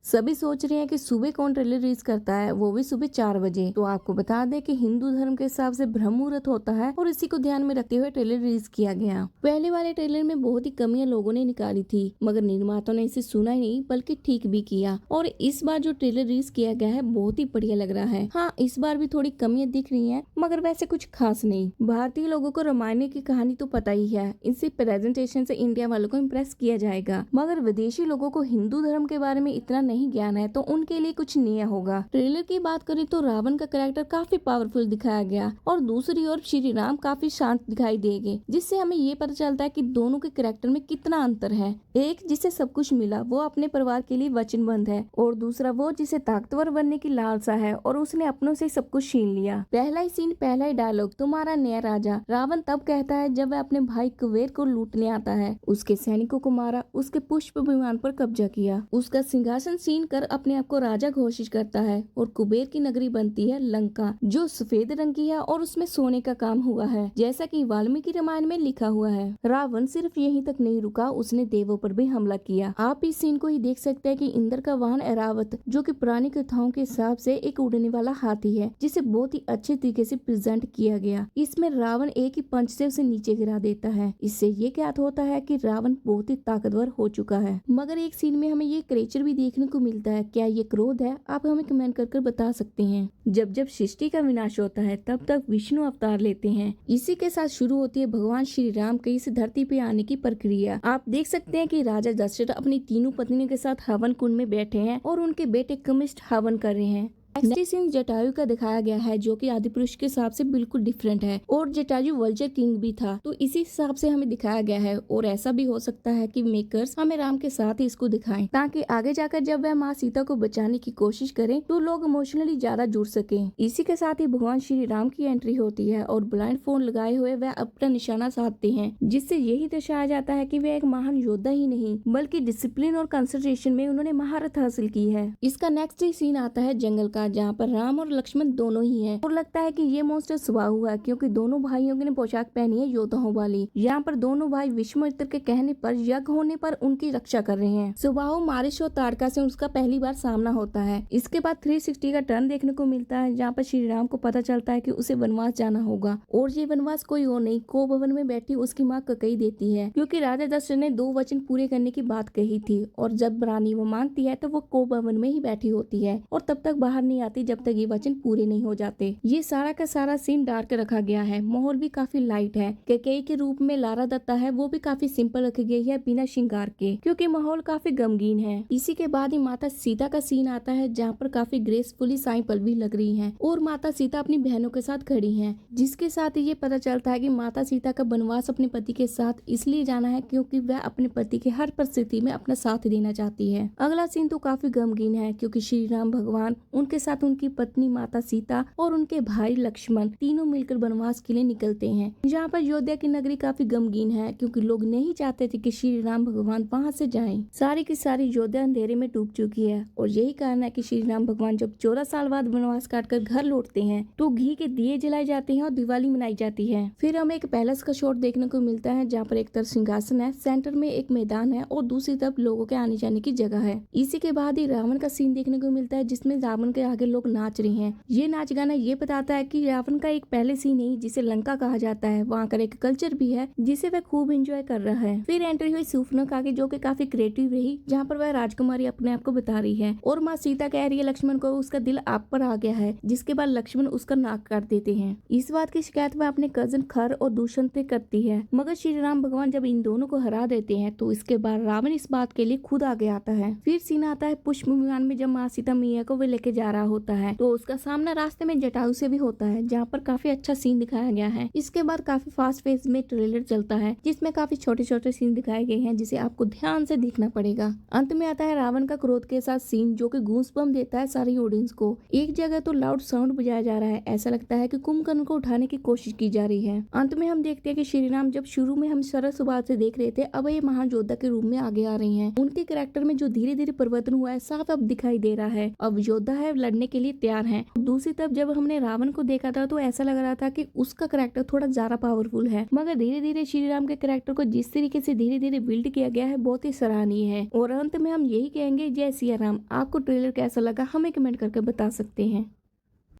सभी सोच रहे हैं कि सुबह कौन ट्रेलर रिलीज करता है, वो भी सुबह 4 बजे। तो आपको बता दें कि हिंदू धर्म के हिसाब से ब्रह्म मुहूर्त होता है और इसी को ध्यान में रखते हुए ट्रेलर रिलीज किया गया। पहले वाले ट्रेलर में बहुत ही कमियां लोगों ने निकाली थी, मगर निर्माताओं ने इसे सुना ही नहीं बल्कि ठीक भी किया। और इस बार जो ट्रेलर रिलीज किया गया है बहुत ही बढ़िया लग रहा है। हाँ, इस बार भी थोड़ी कमियां दिख रही है, मगर वैसे कुछ खास नहीं। भारतीय लोगों को रामायण की कहानी तो पता ही है, इसी प्रेजेंटेशन से इंडिया वालों को इम्प्रेस किया जाएगा। मगर विदेशी लोगों को हिंदू धर्म के बारे में इतना नहीं ज्ञान है, तो उनके लिए कुछ नया होगा। ट्रेलर की बात करें तो रावण का कैरेक्टर काफी पावरफुल दिखाया गया और दूसरी ओर श्री राम काफी शांत दिखाई देंगे, जिससे हमें ये पता चलता है कि दोनों के कैरेक्टर में कितना अंतर है। एक जिसे सब कुछ मिला, वो अपने परिवार के लिए वचनबद्ध है, और दूसरा वो जिसे ताकतवर बनने की लालसा है और उसने अपनों से सब कुछ छीन लिया। पहला ही सीन, पहला ही डायलॉग, तुम्हारा नया राजा। रावण तब कहता है जब वह अपने भाई कुबेर को लूटने आता है, उसके सैनिकों को मारा, उसके पुष्प विमान पर कब्जा किया, उसका सिंहासन छीन कर अपने आप को राजा घोषित करता है, और कुबेर की नगरी बनती है लंका, जो सफेद रंग की है और उसमें सोने का काम हुआ है, जैसा कि वाल्मीकि रामायण में लिखा हुआ है। रावण सिर्फ यहीं तक नहीं रुका, उसने देवों पर भी हमला किया। आप इस सीन को ही देख सकते हैं कि इंद्र का वाहन ऐरावत, जो कि पुरानी कथाओं के हिसाब से एक उड़ने वाला हाथी है, जिसे बहुत ही अच्छे तरीके से प्रेजेंट किया गया। इसमें रावण एक ही पंच से उसे नीचे गिरा देता है। इससे ये ज्ञात होता है कि रावण बहुत ही ताकतवर हो चुका है। मगर एक सीन में हमें ये क्रिएचर भी देखने को मिलता है। क्या ये क्रोध है? आप हमें कमेंट कर बता सकते हैं। जब जब सृष्टि का विनाश होता है तब तक विष्णु अवतार लेते हैं। इसी के साथ शुरू होती है भगवान श्री राम के इस धरती पे आने की प्रक्रिया। आप देख सकते हैं कि राजा दशरथ अपनी तीनों पत्नियों के साथ हवन कुंड में बैठे हैं और उनके बेटे कनिष्ठ हवन कर रहे हैं। नेक्स्ट सीन जटायु का दिखाया गया है, जो कि आदि पुरुष के हिसाब से बिल्कुल डिफरेंट है, और जटायु वल्चर किंग भी था, तो इसी हिसाब से हमें दिखाया गया है। और ऐसा भी हो सकता है कि मेकर्स हमें राम के साथ ही इसको दिखाएं, ताकि आगे जाकर जब वह माँ सीता को बचाने की कोशिश करें तो लोग इमोशनली ज्यादा जुड़ सके। इसी के साथ ही भगवान श्री राम की एंट्री होती है और ब्लाइंड फोन लगाए हुए वह अपना निशाना साधते हैं, जिससे यही दर्शाया जाता है कि वे एक महान योद्धा ही नहीं बल्कि डिसिप्लिन और कंसंट्रेशन में उन्होंने महारत हासिल की है। इसका नेक्स्ट सीन आता है जंगल का, जहाँ पर राम और लक्ष्मण दोनों ही हैं, और लगता है कि ये मॉन्स्टर सुबह हुआ है, क्योंकि दोनों भाइयों ने पोशाक पहनी है योद्धाओं वाली। यहाँ पर दोनों भाई विश्वामित्र के कहने पर यज्ञ होने पर उनकी रक्षा कर रहे हैं। सुबाहु मारिश और ताड़का से उसका पहली बार सामना होता है। इसके बाद 360 का टर्न देखने को मिलता है, जहाँ पर श्री राम को पता चलता है कि उसे वनवास जाना होगा, और ये वनवास कोई और नहीं, को भवन में बैठी उसकी माँ कैकेयी देती है, क्योंकि राजा दशरथ ने 2 वचन पूरे करने की बात कही थी, और जब रानी वो मानती है तो वो को भवन में ही बैठी होती है और तब तक बाहर नहीं आती जब तक ये वचन पूरे नहीं हो जाते। ये सारा का सारा सीन डार्क रखा गया है, माहौल भी काफी लाइट है। कैकेयी के रूप में लारा दत्ता है, वो भी काफी सिंपल रखी गई है बिना श्रृंगार के, क्योंकि माहौल काफी गमगीन है। इसी के बाद ही माता सीता का सीन आता है, जहाँ पर काफी ग्रेसफुली साई पल्लवी लग रही है और माता सीता अपनी बहनों के साथ खड़ी है, जिसके साथ ये पता चलता है कि माता सीता का वनवास अपने पति के साथ इसलिए जाना है क्योंकि वह अपने पति के हर परिस्थिति में अपना साथ देना चाहती है। अगला सीन तो काफी गमगीन है, क्योंकि श्री राम भगवान, उनके साथ उनकी पत्नी माता सीता और उनके भाई लक्ष्मण तीनों मिलकर वनवास के लिए निकलते हैं। यहाँ पर अयोध्या की नगरी काफी गमगीन है, क्योंकि लोग नहीं चाहते थे कि श्री राम भगवान वहाँ से जाएं। सारी की सारी अयोध्या अंधेरे में डूब चुकी है, और यही कारण है कि श्री राम भगवान जब 14 साल बाद वनवास काटकर घर लौटते हैं तो घी के दिए जलाए जाते हैं और दिवाली मनाई जाती है। फिर हमें एक पैलेस का शॉट देखने को मिलता है, जहाँ पर एक तरफ सिंहासन है, सेंटर में एक मैदान है और दूसरी तरफ लोगों के आने जाने की जगह है। इसी के बाद ही रावण का सीन देखने को मिलता है, जिसमें रावण के आगे लोग नाच रहे हैं। ये नाच गाना ये बताता है कि रावण का एक पैलेस ही नहीं, जिसे लंका कहा जाता है, वहाँ का एक कल्चर भी है जिसे वह खूब एंजॉय कर रहा है। फिर एंट्री हुई शूर्पणखा की, जो कि काफी क्रिएटिव रही, जहाँ पर वह राजकुमारी अपने आप को बता रही है और माँ सीता कह रही है लक्ष्मण को उसका दिल आप पर आ गया है, जिसके बाद लक्ष्मण उसका नाक काट देते हैं। इस बात की शिकायत वह अपने कजन खर और दूषण से करती है, मगर श्री राम भगवान जब इन दोनों को हरा देते हैं तो इसके बाद रावण इस बात के लिए खुद आगे आता है। फिर सीन आता है पुष्प विमान में, जब माँ सीता मैया को वे लेके जा रहा होता है तो उसका सामना रास्ते में जटायु से भी होता है, जहाँ पर काफी अच्छा सीन दिखाया गया है। इसके बाद काफी फास्ट फेज में ट्रेलर चलता है, जिसमें काफी छोटे छोटे सीन दिखाए गए हैं, जिसे आपको ध्यान से देखना पड़ेगा। अंत में आता है रावण का क्रोध के साथ सीन, जो कि गूज़बम्प देता है सारी ऑडियंस को। एक जगह तो लाउड साउंड बजाया जा रहा है, ऐसा लगता है कि कुंभकर्ण को उठाने की कोशिश की जा रही है। अंत में हम देखते हैं कि श्री राम, जब शुरू में हम सरल स्वभाव से देख रहे थे, अब ये महान योद्धा के रूप में आगे आ रही हैं। उनके कैरेक्टर में जो धीरे धीरे परिवर्तन हुआ है साफ अब दिखाई दे रहा है। अब योद्धा है लड़ने के लिए तैयार हैं। दूसरी तरफ जब हमने रावण को देखा था तो ऐसा लग रहा था कि उसका करैक्टर थोड़ा ज्यादा पावरफुल है, मगर धीरे धीरे श्री राम के करैक्टर को जिस तरीके से धीरे धीरे बिल्ड किया गया है बहुत ही सराहनीय है। और अंत में हम यही कहेंगे, जय सिया राम। आपको ट्रेलर कैसा लगा हमें कमेंट करके बता सकते हैं।